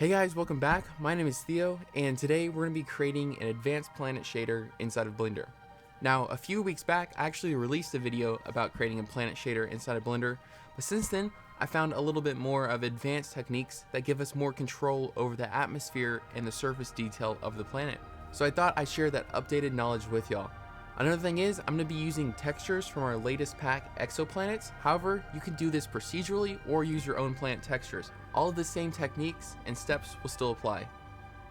Hey guys, welcome back. My name is Theo, and today we're going to be creating an advanced planet shader inside of Blender. Now, a few weeks back, I actually released a video about creating a planet shader inside of Blender, but since then, I found a little bit more of advanced techniques that give us more control over the atmosphere and the surface detail of the planet. So I thought I'd share that updated knowledge with y'all. Another thing is, I'm going to be using textures from our latest pack, Exoplanets. However, you can do this procedurally or use your own planet textures. All of the same techniques and steps will still apply.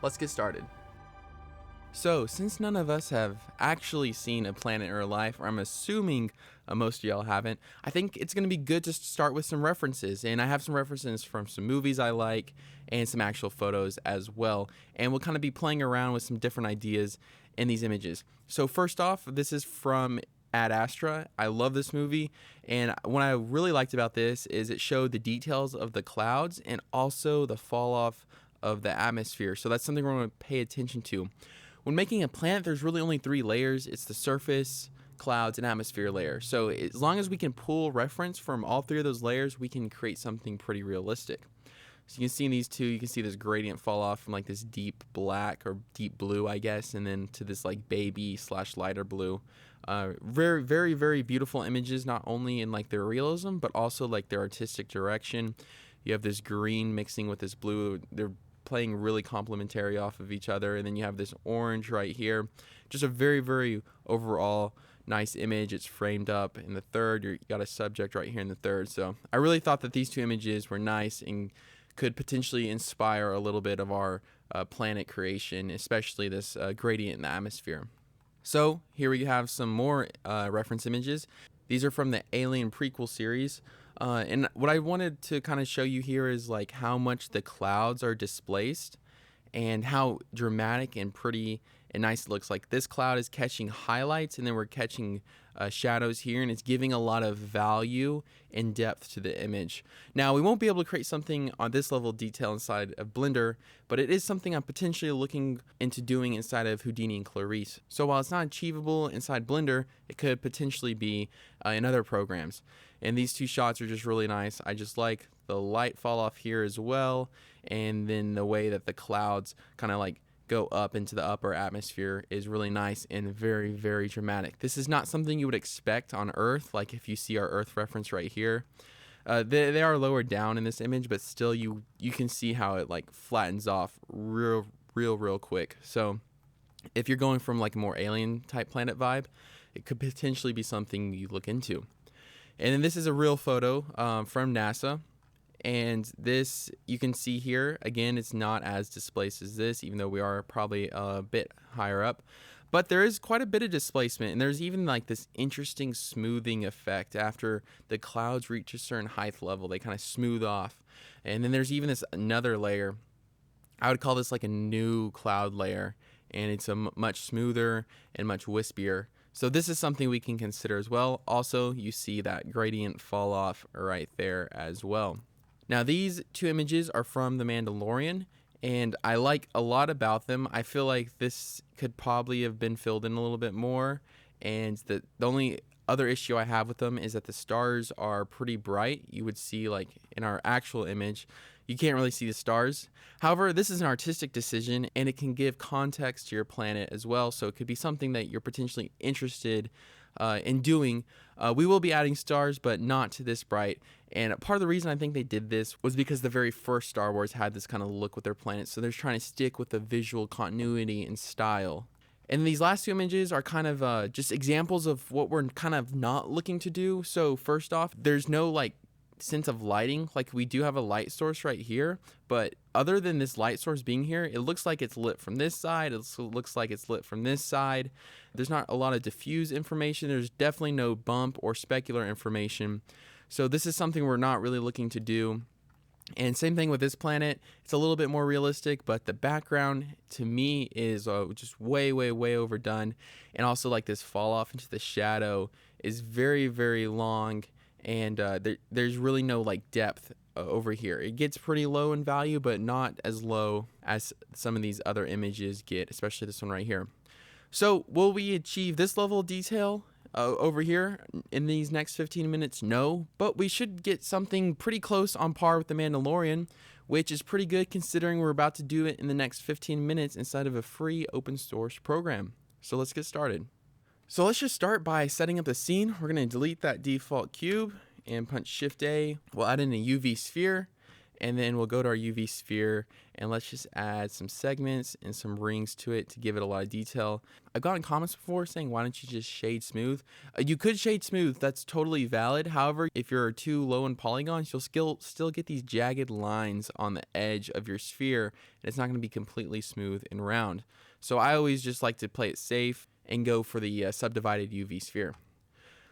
Let's get started. So, since none of us have actually seen a planet in real life, or I'm assuming most of y'all haven't, I think it's going to be good to start with some references. And I have some references from some movies I like and some actual photos as well. And we'll kind of be playing around with some different ideas in these images. So first off, this is from Ad Astra. I love this movie, and what I really liked about this is it showed the details of the clouds and also the fall off of the atmosphere. So that's something we're going to pay attention to. When making a planet, there's really only three layers. It's the surface, clouds, and atmosphere layer. So as long as we can pull reference from all three of those layers, we can create something pretty realistic. So you can see in these two, you can see this gradient fall off from like this deep black or deep blue, I guess, and then to this like baby / lighter blue. Very, very, very beautiful images, not only in like their realism, but also like their artistic direction. You have this green mixing with this blue. They're playing really complementary off of each other. And then you have this orange right here. Just a very, very overall nice image. It's framed up in the third. You got a subject right here in the third. So I really thought that these two images were nice and could potentially inspire a little bit of our planet creation, especially this gradient in the atmosphere. So here we have some more reference images. These are from the Alien prequel series. And what I wanted to kind of show you here is like how much the clouds are displaced and how dramatic and pretty and nice it looks. Like this cloud is catching highlights, and then we're catching shadows here, and it's giving a lot of value and depth to the image. Now, we won't be able to create something on this level of detail inside of Blender, but it is something I'm potentially looking into doing inside of Houdini and Clarice. So while it's not achievable inside Blender, it could potentially be in other programs. And these two shots are just really nice. I just like the light fall off here as well, and then the way that the clouds kind of like go up into the upper atmosphere is really nice and very, very dramatic. This is not something you would expect on Earth, like if you see our Earth reference right here. They are lowered down in this image, but still you can see how it like flattens off real quick. So if you're going from like a more alien type planet vibe, it could potentially be something you look into. And then this is a real photo from NASA. And this, you can see here, again, it's not as displaced as this, even though we are probably a bit higher up. But there is quite a bit of displacement, and there's even like this interesting smoothing effect after the clouds reach a certain height level. They kind of smooth off. And then there's even this another layer. I would call this like a new cloud layer, and it's a much smoother and much wispier. So this is something we can consider as well. Also, you see that gradient fall off right there as well. Now, these two images are from The Mandalorian, and I like a lot about them. I feel like this could probably have been filled in a little bit more, and the only other issue I have with them is that the stars are pretty bright. You would see, like, in our actual image, you can't really see the stars. However, this is an artistic decision, and it can give context to your planet as well, so it could be something that you're potentially interested in doing. We will be adding stars, but not to this bright. And part of the reason I think they did this was because the very first Star Wars had this kind of look with their planets, so they're trying to stick with the visual continuity and style. And these last two images are kind of just examples of what we're kind of not looking to do. So first off, there's no like sense of lighting. Like we do have a light source right here, but other than this light source being here, it looks like it's lit from this side. It looks like it's lit from this side. There's not a lot of diffuse information. There's definitely no bump or specular information. So this is something we're not really looking to do. And same thing with this planet. It's a little bit more realistic, but the background to me is just way overdone. And also like this fall off into the shadow is very, very long. And there's really no like depth over here. It gets pretty low in value, but not as low as some of these other images get, especially this one right here. So will we achieve this level of detail over here in these next 15 minutes? No, but we should get something pretty close on par with The Mandalorian, which is pretty good considering we're about to do it in the next 15 minutes inside of a free open source program. So let's get started. So let's just start by setting up the scene. We're going to delete that default cube and punch Shift A. We'll add in a UV sphere, and then we'll go to our UV sphere and let's just add some segments and some rings to it to give it a lot of detail. I've gotten comments before saying, why don't you just shade smooth? You could shade smooth, that's totally valid. However, if you're too low in polygons, you'll still get these jagged lines on the edge of your sphere, and it's not going to be completely smooth and round. So I always just like to play it safe and go for the subdivided UV sphere.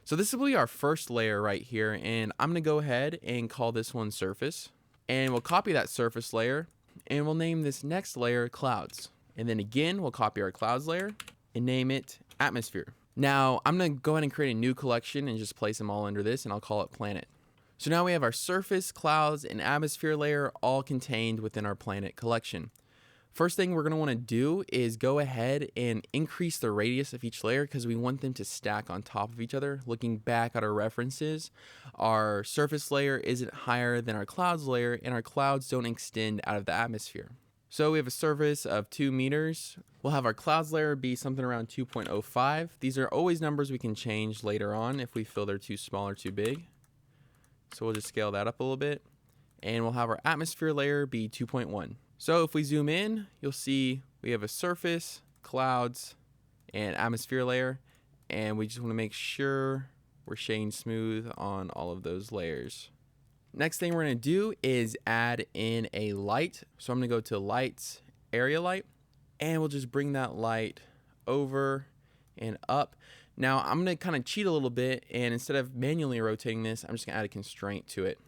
So this will be our first layer right here, and I'm going to go ahead and call this one surface. And we'll copy that surface layer, and we'll name this next layer clouds. And then again, we'll copy our clouds layer and name it atmosphere. Now I'm going to go ahead and create a new collection and just place them all under this, and I'll call it planet. So now we have our surface, clouds, and atmosphere layer all contained within our planet collection. First thing we're going to want to do is go ahead and increase the radius of each layer because we want them to stack on top of each other. Looking back at our references, our surface layer isn't higher than our clouds layer, and our clouds don't extend out of the atmosphere. So we have a surface of 2 meters. We'll have our clouds layer be something around 2.05. These are always numbers we can change later on if we feel they're too small or too big. So we'll just scale that up a little bit. And we'll have our atmosphere layer be 2.1. So if we zoom in, you'll see we have a surface, clouds, and atmosphere layer, and we just want to make sure we're shading smooth on all of those layers. Next thing we're going to do is add in a light. So I'm going to go to lights, area light, and we'll just bring that light over and up. Now I'm going to kind of cheat a little bit, and instead of manually rotating this, I'm just going to add a constraint to it.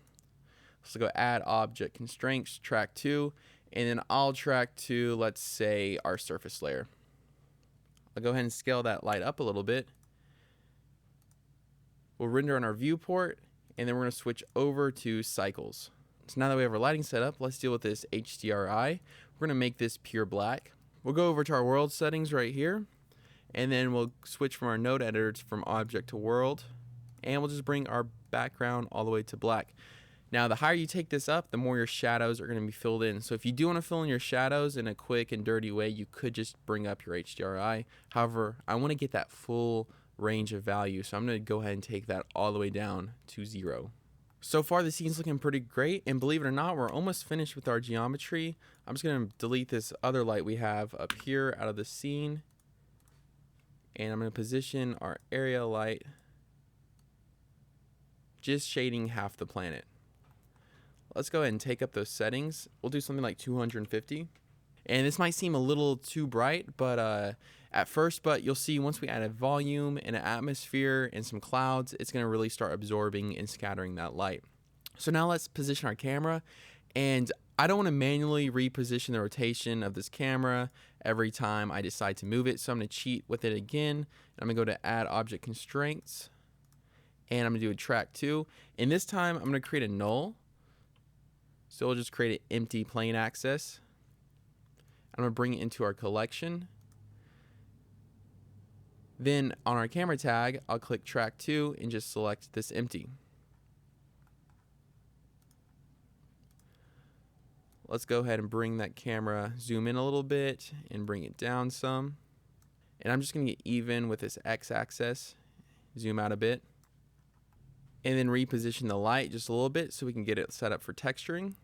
So go add object constraints, track 2. And then I'll track to, let's say, our surface layer. I'll go ahead and scale that light up a little bit. We'll render on our viewport, and then we're going to switch over to cycles. So now that we have our lighting set up, let's deal with this HDRI. We're going to make this pure black. We'll go over to our world settings right here, and then we'll switch from our node editors from object to world, and we'll just bring our background all the way to black. Now, the higher you take this up, the more your shadows are going to be filled in. So if you do want to fill in your shadows in a quick and dirty way, you could just bring up your HDRI. However, I want to get that full range of value, so I'm going to go ahead and take that all the way down to 0. So far, the scene's looking pretty great, and believe it or not, we're almost finished with our geometry. I'm just going to delete this other light we have up here out of the scene, and I'm going to position our area light just shading half the planet. Let's go ahead and take up those settings. We'll do something like 250. And this might seem a little too bright, but at first, but you'll see once we add a volume and an atmosphere and some clouds, it's going to really start absorbing and scattering that light. So now let's position our camera. And I don't want to manually reposition the rotation of this camera every time I decide to move it. So I'm going to cheat with it again. I'm going to go to add object constraints, and I'm going to do a track 2. And this time I'm going to create a null. So we'll just create an empty plane axis. I'm going to bring it into our collection. Then on our camera tag, I'll click track 2 and just select this empty. Let's go ahead and bring that camera, zoom in a little bit and bring it down some. And I'm just going to get even with this x-axis, zoom out a bit. And then reposition the light just a little bit so we can get it set up for texturing.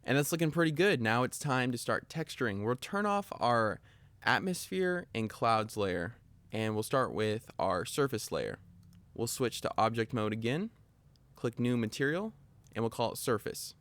And that's looking pretty good. Now it's time to start texturing. We'll turn off our atmosphere and clouds layer, and we'll start with our surface layer. We'll switch to object mode again, click new material, and we'll call it surface.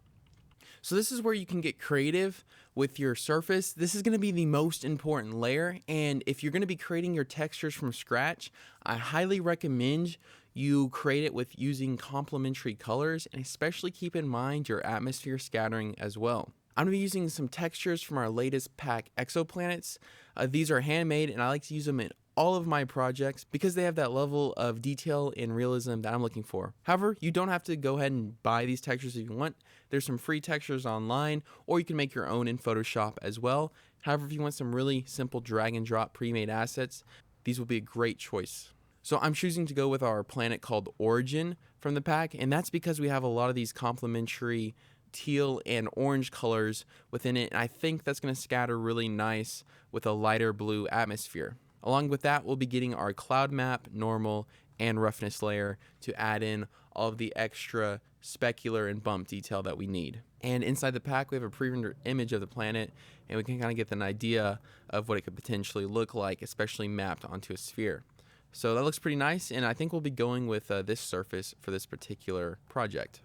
So this is where you can get creative with your surface. This is going to be the most important layer, and if you're going to be creating your textures from scratch, I highly recommend you create it with using complementary colors, and especially keep in mind your atmosphere scattering as well. I'm going to be using some textures from our latest pack, exoplanets. These are handmade, and I like to use them in all of my projects because they have that level of detail and realism that I'm looking for. However, you don't have to go ahead and buy these textures if you want. There's some free textures online, or you can make your own in Photoshop as well. However, if you want some really simple drag and drop pre-made assets, these will be a great choice. So I'm choosing to go with our planet called Origin from the pack, and that's because we have a lot of these complementary teal and orange colors within it, and I think that's going to scatter really nice with a lighter blue atmosphere. Along with that, we'll be getting our cloud map, normal, and roughness layer to add in all of the extra specular and bump detail that we need. And inside the pack, we have a pre-rendered image of the planet, and we can kind of get an idea of what it could potentially look like, especially mapped onto a sphere. So that looks pretty nice, and I think we'll be going with this surface for this particular project.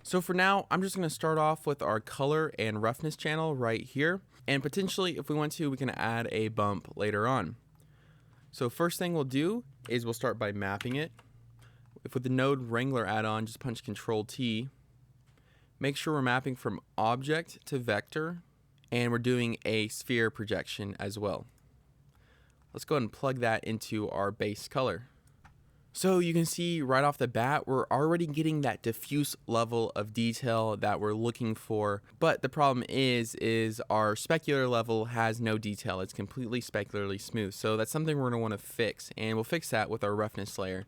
So for now, I'm just going to start off with our color and roughness channel right here, and potentially, if we want to, we can add a bump later on. So first thing we'll do is we'll start by mapping it. With the Node Wrangler add-on, just punch Control-T. Make sure we're mapping from object to vector, and we're doing a sphere projection as well. Let's go ahead and plug that into our base color. So you can see right off the bat, we're already getting that diffuse level of detail that we're looking for. But the problem is our specular level has no detail. It's completely specularly smooth. So that's something we're going to want to fix. And we'll fix that with our roughness layer.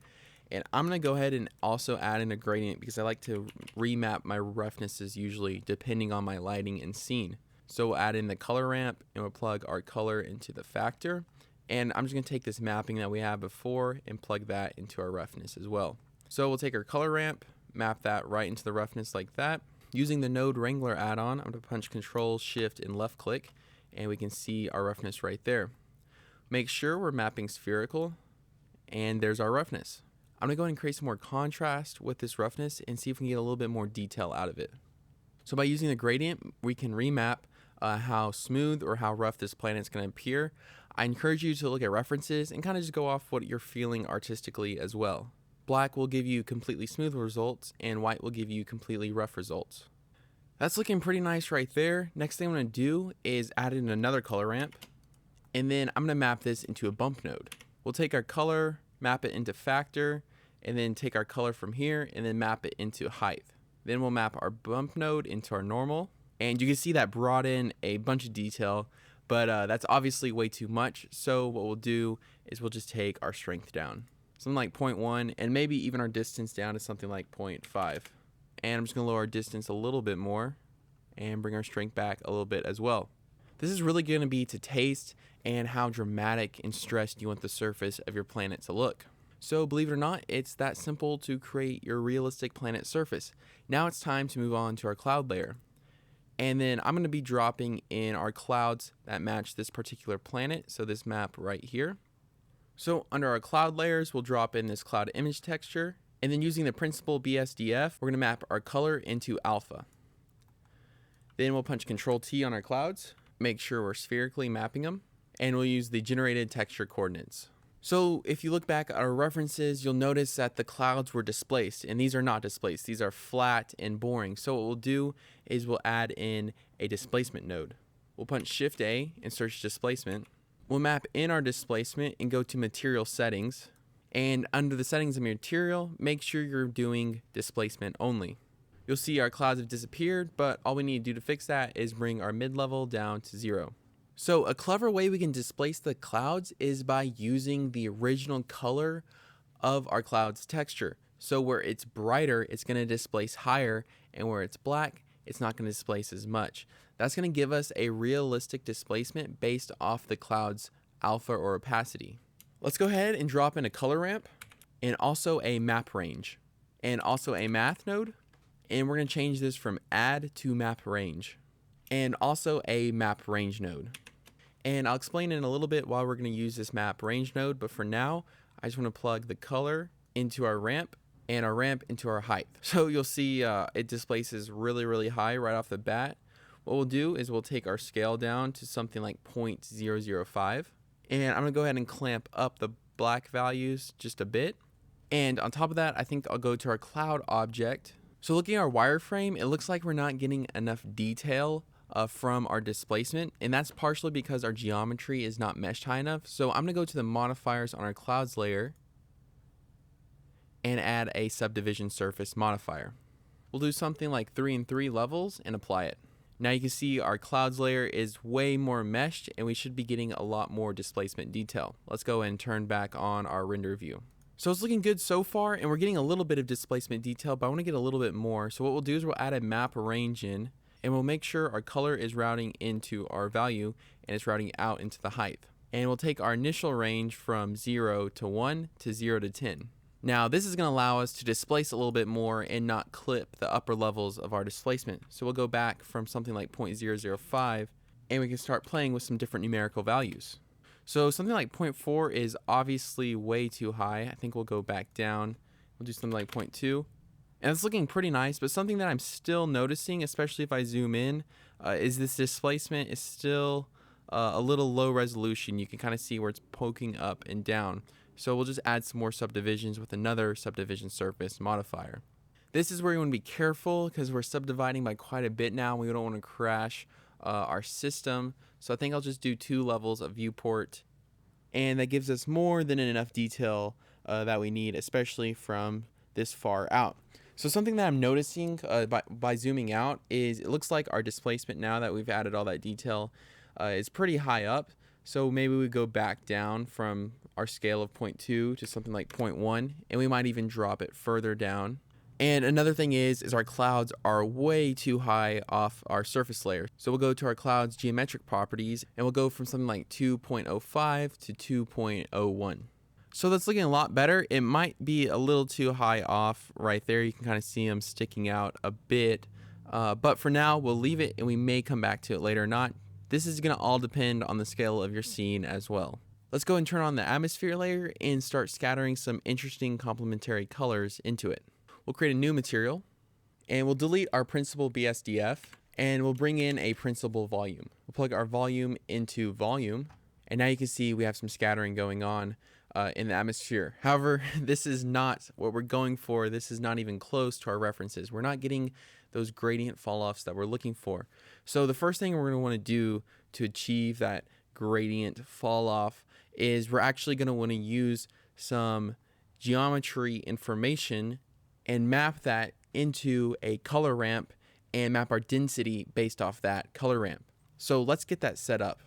And I'm going to go ahead and also add in a gradient because I like to remap my roughnesses usually depending on my lighting and scene. So we'll add in the color ramp and we'll plug our color into the factor. And I'm just going to take this mapping that we had before and plug that into our roughness as well. So we'll take our color ramp, map that right into the roughness like that. Using the Node Wrangler add-on, I'm going to punch Control, Shift, and left click, and we can see our roughness right there. Make sure we're mapping spherical, and there's our roughness. I'm going to go ahead and create some more contrast with this roughness and see if we can get a little bit more detail out of it. So by using the gradient, we can remap how smooth or how rough this planet's going to appear. I encourage you to look at references and kind of just go off what you're feeling artistically as well. Black will give you completely smooth results and white will give you completely rough results. That's looking pretty nice right there. Next thing I'm going to do is add in another color ramp, and then I'm going to map this into a bump node. We'll take our color, map it into factor, and then take our color from here and then map it into height. Then we'll map our bump node into our normal, and you can see that brought in a bunch of detail. But that's obviously way too much. So what we'll do is we'll just take our strength down. Something like 0.1 and maybe even our distance down to something like 0.5. And I'm just going to lower our distance a little bit more and bring our strength back a little bit as well. This is really going to be to taste and how dramatic and stressed you want the surface of your planet to look. So believe it or not, it's that simple to create your realistic planet surface. Now it's time to move on to our cloud layer. And then I'm going to be dropping in our clouds that match this particular planet. So this map right here. So under our cloud layers, we'll drop in this cloud image texture. And then using the principal BSDF, we're going to map our color into alpha. Then we'll punch Control-T on our clouds. Make sure we're spherically mapping them. And we'll use the generated texture coordinates. So if you look back at our references, you'll notice that the clouds were displaced, and these are not displaced. These are flat and boring. So what we'll do is we'll add in a displacement node. We'll punch Shift A and search displacement. We'll map in our displacement and go to material settings. And under the settings of material, make sure you're doing displacement only. You'll see our clouds have disappeared, but all we need to do to fix that is bring our mid-level down to 0. So a clever way we can displace the clouds is by using the original color of our cloud's texture. So where it's brighter, it's going to displace higher, and where it's black, it's not going to displace as much. That's going to give us a realistic displacement based off the cloud's alpha or opacity. Let's go ahead and drop in a color ramp and also a map range and also a math node. And we're going to change this from add to map range and also a map range node. And I'll explain in a little bit why we're going to use this map range node, but for now, I just want to plug the color into our ramp and our ramp into our height. So you'll see it displaces really, really high right off the bat. What we'll do is we'll take our scale down to something like 0.005. And I'm going to go ahead and clamp up the black values just a bit. And on top of that, I think I'll go to our cloud object. So looking at our wireframe, it looks like we're not getting enough detail from our displacement, and that's partially because our geometry is not meshed high enough. So I'm going to go to the modifiers on our clouds layer and add a subdivision surface modifier. We'll do something like 3 and 3 levels and apply it. Now you can see our clouds layer is way more meshed, and we should be getting a lot more displacement detail. Let's go and turn back on our render view. So it's looking good so far, and we're getting a little bit of displacement detail, but I want to get a little bit more. So what we'll do is we'll add a map range in, and we'll make sure our color is routing into our value and it's routing out into the height. And we'll take our initial range from 0 to 1 to 0 to 10. Now this is going to allow us to displace a little bit more and not clip the upper levels of our displacement. So we'll go back from something like 0.005 and we can start playing with some different numerical values. So something like 0.4 is obviously way too high. I think we'll go back down. We'll do something like 0.2. And it's looking pretty nice, but something that I'm still noticing, especially if I zoom in, is this displacement is still a little low resolution. You can kind of see where it's poking up and down. So we'll just add some more subdivisions with another subdivision surface modifier. This is where you want to be careful because we're subdividing by quite a bit now. We don't want to crash our system. So I think I'll just do 2 levels of viewport, and that gives us more than enough detail that we need, especially from this far out. So something that I'm noticing by zooming out is it looks like our displacement, now that we've added all that detail, is pretty high up. So maybe we go back down from our scale of 0.2 to something like 0.1, and we might even drop it further down. And another thing is our clouds are way too high off our surface layer. So we'll go to our clouds geometric properties, and we'll go from something like 2.05 to 2.01. So that's looking a lot better. It might be a little too high off right there. You can kind of see them sticking out a bit. But for now, we'll leave it, and we may come back to it later or not. This is going to all depend on the scale of your scene as well. Let's go and turn on the atmosphere layer and start scattering some interesting complementary colors into it. We'll create a new material, and we'll delete our principal BSDF, and we'll bring in a principal volume. We'll plug our volume into volume, and now you can see we have some scattering going on in the atmosphere. However, this is not what we're going for. This is not even close to our references. We're not getting those gradient fall-offs that we're looking for. So the first thing we're going to want to do to achieve that gradient fall-off is we're actually going to want to use some geometry information and map that into a color ramp and map our density based off that color ramp. So let's get that set up.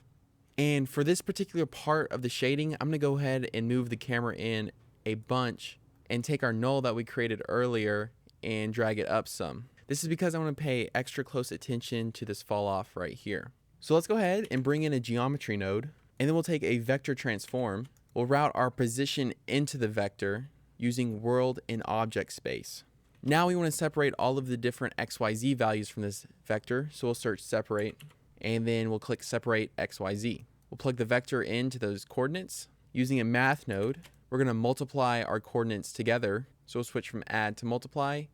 And for this particular part of the shading, I'm going to go ahead and move the camera in a bunch and take our null that we created earlier and drag it up some. This is because I want to pay extra close attention to this fall off right here. So let's go ahead and bring in a geometry node, and then we'll take a vector transform. We'll route our position into the vector using world and object space. Now we want to separate all of the different XYZ values from this vector. So we'll search separate, and then we'll click separate XYZ. We'll plug the vector into those coordinates. Using a math node, we're going to multiply our coordinates together. So we'll switch from add to multiply,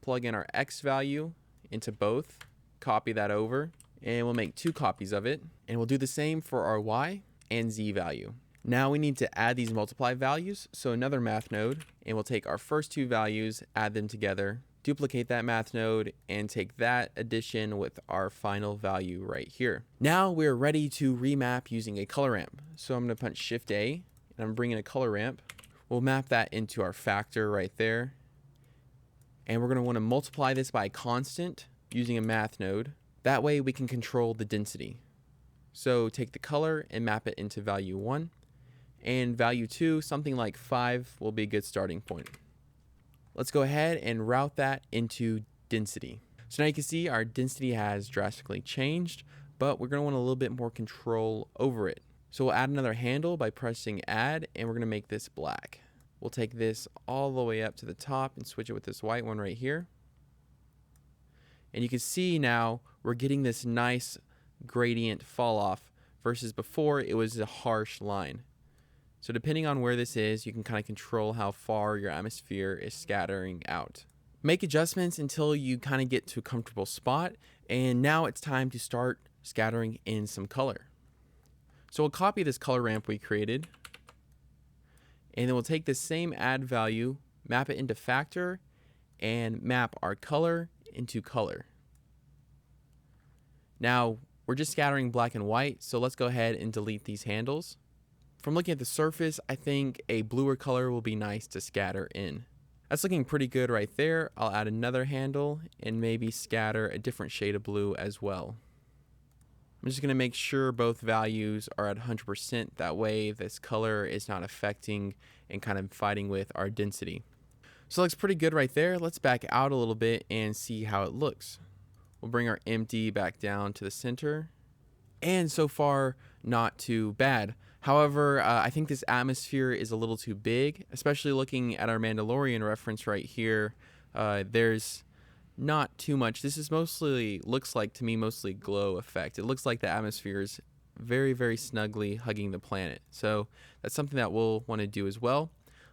plug in our X value into both, copy that over, and we'll make 2 copies of it. And we'll do the same for our Y and Z value. Now we need to add these multiply values. So another math node, and we'll take our first 2 values, add them together, duplicate that math node, and take that addition with our final value right here. Now we're ready to remap using a color ramp. So I'm going to punch Shift A, and I'm bringing a color ramp. We'll map that into our factor right there. And we're going to want to multiply this by a constant using a math node. That way we can control the density. So take the color and map it into value 1. And value 2, something like 5, will be a good starting point. Let's go ahead and route that into density. So now you can see our density has drastically changed, but we're going to want a little bit more control over it. So we'll add another handle by pressing add, and we're going to make this black. We'll take this all the way up to the top and switch it with this white one right here. And you can see now we're getting this nice gradient fall off versus before it was a harsh line. So depending on where this is, you can kind of control how far your atmosphere is scattering out. Make adjustments until you kind of get to a comfortable spot, and now it's time to start scattering in some color. So we'll copy this color ramp we created, and then we'll take the same add value, map it into factor, and map our color into color. Now we're just scattering black and white, so let's go ahead and delete these handles. From looking at the surface, I think a bluer color will be nice to scatter in. That's looking pretty good right there. I'll add another handle and maybe scatter a different shade of blue as well. I'm just going to make sure both values are at 100%. That way this color is not affecting and kind of fighting with our density. So it looks pretty good right there. Let's back out a little bit and see how it looks. We'll bring our empty back down to the center. And so far, not too bad. However, I think this atmosphere is a little too big, especially looking at our Mandalorian reference right here. There's not too much. This is mostly, looks like to me, mostly glow effect. It looks like the atmosphere is very, very snugly hugging the planet. So that's something that we'll want to do as well.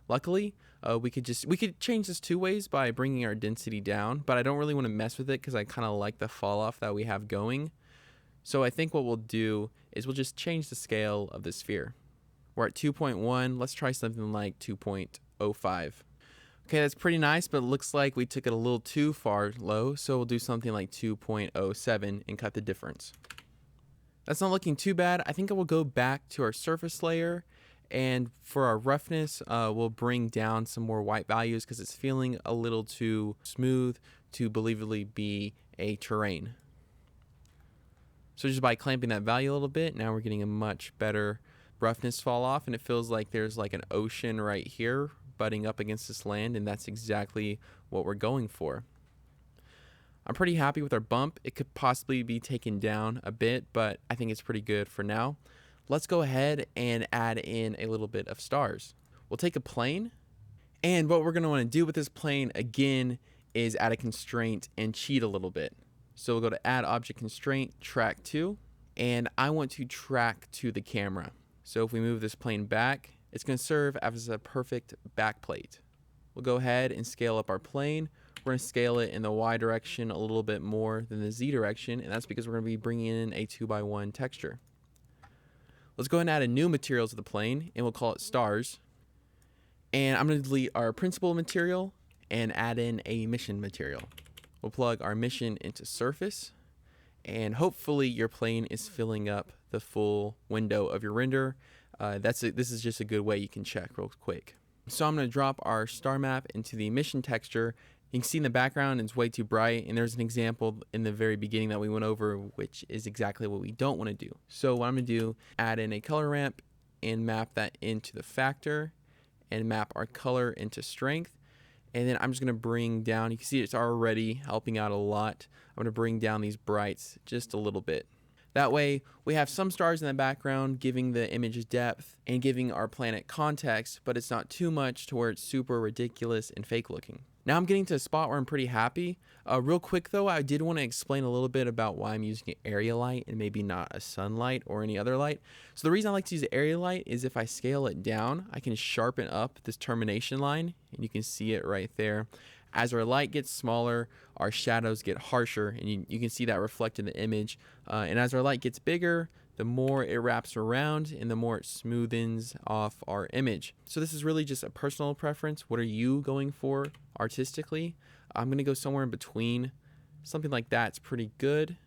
Luckily, we could change this two ways by bringing our density down, but I don't really want to mess with it because I kind of like the fall off that we have going. So I think what we'll do is we'll just change the scale of the sphere. We're at 2.1. Let's try something like 2.05. Okay, that's pretty nice, but it looks like we took it a little too far low, so we'll do something like 2.07 and cut the difference. That's not looking too bad. I think I will go back to our surface layer, and for our roughness, we'll bring down some more white values because it's feeling a little too smooth to believably be a terrain. So just by clamping that value a little bit, now we're getting a much better roughness fall off, and it feels like there's like an ocean right here butting up against this land, and that's exactly what we're going for. I'm pretty happy with our bump. It could possibly be taken down a bit, but I think it's pretty good for now. Let's go ahead and add in a little bit of stars. We'll take a plane, and what we're going to want to do with this plane again is add a constraint and cheat a little bit. So we'll go to add object constraint, track to, and I want to track to the camera. So if we move this plane back, it's going to serve as a perfect backplate. We'll go ahead and scale up our plane. We're going to scale it in the Y direction a little bit more than the Z direction, and that's because we're going to be bringing in a 2x1 texture. Let's go ahead and add a new material to the plane, and we'll call it stars. And I'm going to delete our principal material and add in a mission material. We'll plug our mission into surface, and hopefully your plane is filling up the full window of your render. This is just a good way you can check real quick. So I'm going to drop our star map into the mission texture. You can see in the background it's way too bright, and there's an example in the very beginning that we went over, which is exactly what we don't want to do. So what I'm going to do, add in a color ramp and map that into the factor and map our color into strength. And then I'm just going to bring down, you can see it's already helping out a lot. I'm going to bring down these brights just a little bit. That way we have some stars in the background giving the image depth and giving our planet context, but it's not too much to where it's super ridiculous and fake looking. Now I'm getting to a spot where I'm pretty happy. Real quick though, I did want to explain a little bit about why I'm using an area light and maybe not a sunlight or any other light. So the reason I like to use the area light is if I scale it down, I can sharpen up this termination line, and you can see it right there. As our light gets smaller, our shadows get harsher, and you can see that reflected in the image. And as our light gets bigger, the more it wraps around and the more it smoothens off our image. So this is really just a personal preference. What are you going for artistically? I'm going to go somewhere in between. Something like that's pretty good.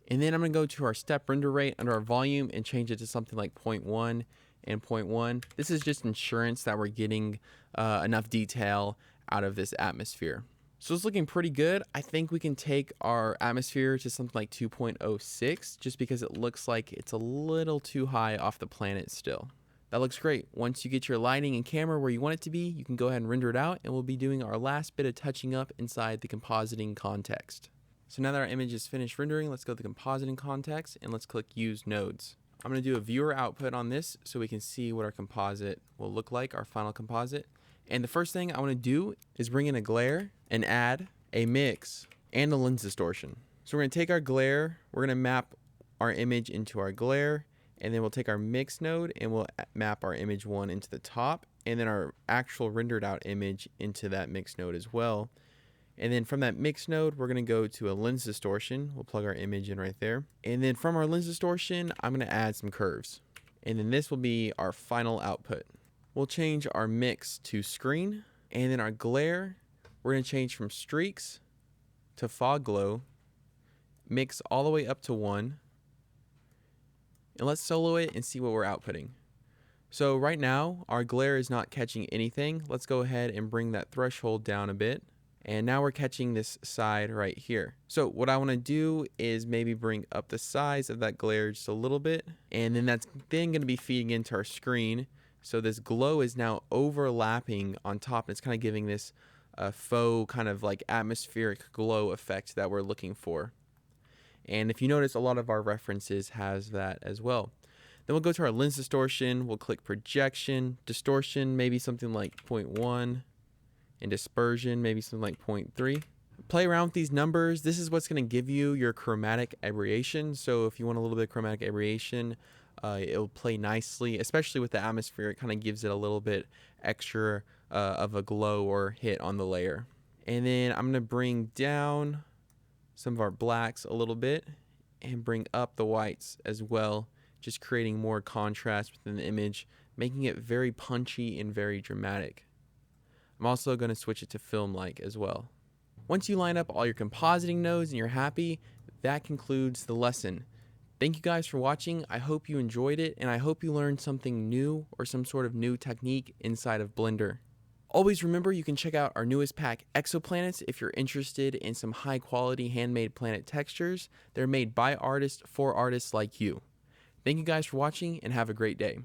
And then I'm going to go to our step render rate under our volume and change it to something like 0.1 and 0.1. This is just insurance that we're getting enough detail out of this atmosphere. So it's looking pretty good. I think we can take our atmosphere to something like 2.06 just because it looks like it's a little too high off the planet still. That looks great. Once you get your lighting and camera where you want it to be, you can go ahead and render it out, and we'll be doing our last bit of touching up inside the compositing context. So now that our image is finished rendering, let's go to the compositing context and let's click use nodes. I'm going to do a viewer output on this so we can see what our composite will look like, our final composite. And the first thing I want to do is bring in a glare and add a mix and a lens distortion. So we're going to take our glare, we're going to map our image into our glare, and then we'll take our mix node and we'll map our image one into the top, and then our actual rendered out image into that mix node as well. And then from that mix node, we're going to go to a lens distortion. We'll plug our image in right there. And then from our lens distortion, I'm going to add some curves. And then this will be our final output. We'll change our mix to screen, and then our glare, we're going to change from streaks to fog glow, mix all the way up to 1, and let's solo it and see what we're outputting. So right now, our glare is not catching anything. Let's go ahead and bring that threshold down a bit, And now we're catching this side right here. So what I want to do is maybe bring up the size of that glare just a little bit. And then that's then going to be feeding into our screen. So this glow is now overlapping on top. And it's kind of giving this faux kind of like atmospheric glow effect that we're looking for. And if you notice, a lot of our references has that as well. Then we'll go to our lens distortion. We'll click projection, distortion, maybe something like 0.1. And dispersion, maybe something like 0.3. Play around with these numbers. This is what's going to give you your chromatic aberration. So if you want a little bit of chromatic aberration, it'll play nicely, especially with the atmosphere. It kind of gives it a little bit extra of a glow or hit on the layer. And then I'm going to bring down some of our blacks a little bit and bring up the whites as well, just creating more contrast within the image, making it very punchy and very dramatic. I'm also going to switch it to film-like as well. Once you line up all your compositing nodes and you're happy, that concludes the lesson. Thank you guys for watching. I hope you enjoyed it, and I hope you learned something new or some sort of new technique inside of Blender. Always remember, you can check out our newest pack, Exoplanets, if you're interested in some high-quality handmade planet textures. They're made by artists for artists like you. Thank you guys for watching, and have a great day.